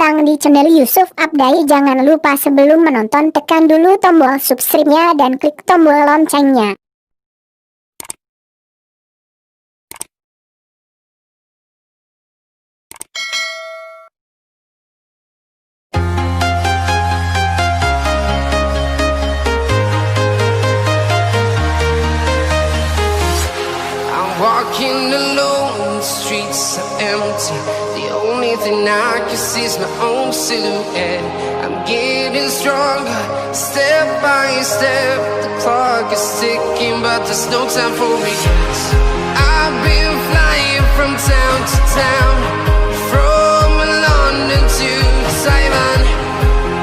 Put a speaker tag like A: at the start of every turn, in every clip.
A: datang di channel Yusufabday. Jangan lupa sebelum menonton tekan dulu tombol subscribe-nya dan klik tombol loncengnya.
B: Walking alone, the streets are empty. The only thing I can see is my own silhouette. I'm getting stronger, step by step. The clock is ticking, but there's no time for regrets. I've been flying from town to town, from London to Taiwan.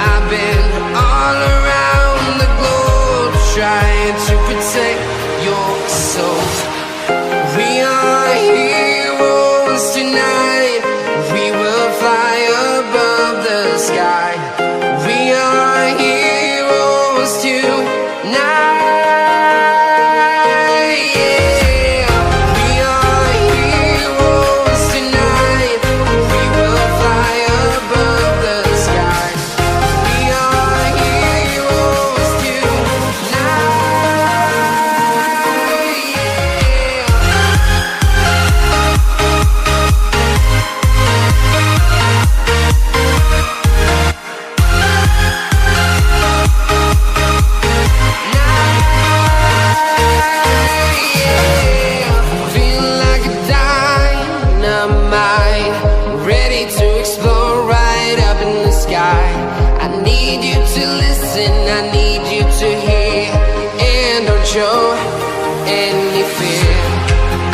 B: I've been all around the globe, trying to protect your soul. We are heroes tonight. We will fly above the sky. We are heroes tonight. Yeah. We are heroes tonight. We will fly above the sky. We are heroes tonight. Show any fear.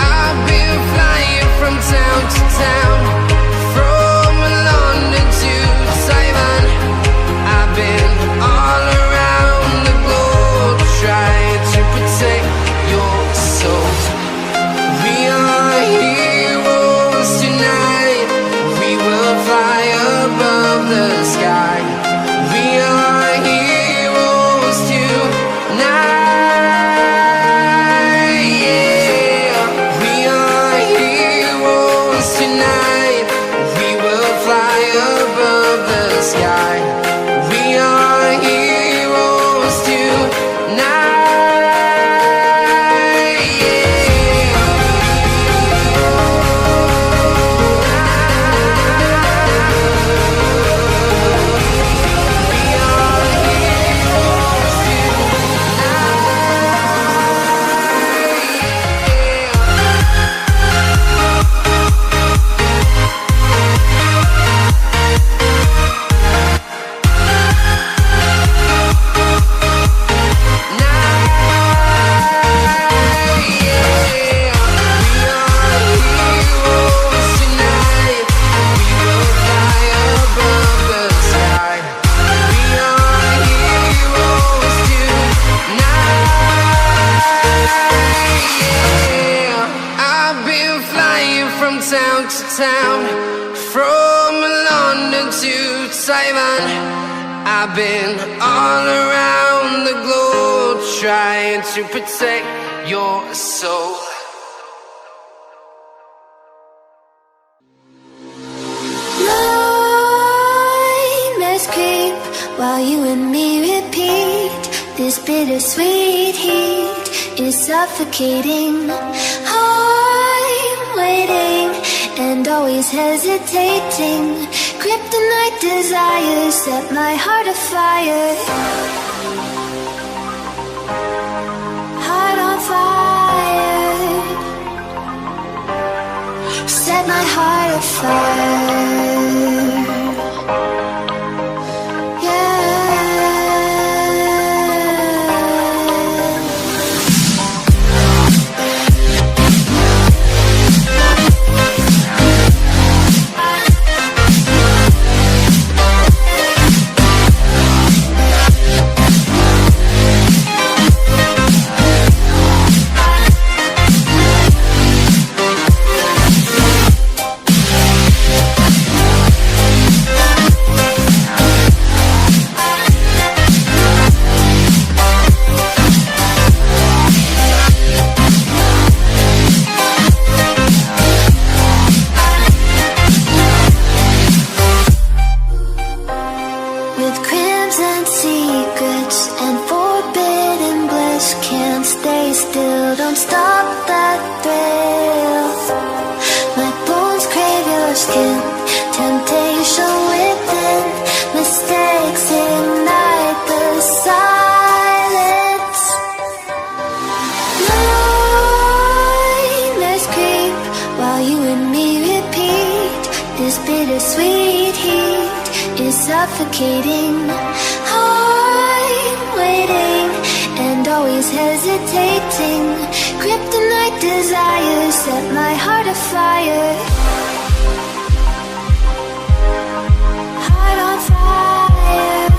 B: I've been flying from town to town, from London to Taiwan. I've been all around the globe, trying to protect your soul. We are heroes tonight. We will fly above the sky. We are heroes tonight. Town to town, from London to Taiwan. I've been all around the globe, trying to protect your soul.
C: Nightmares creep while you and me repeat. This bittersweet heat is suffocating. I'm waiting and always hesitating. Kryptonite desires set my heart afire. Heart on fire. Set my heart afire. don't stop that thrill. My bones crave your skin, temptation within, mistakes ignite the silence. Nightmares creep while you and me repeat. This bittersweet heat is suffocating. I'm waiting and always hesitating. Kryptonite desires set my heart afire. Heart on fire.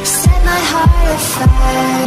C: Set my heart afire.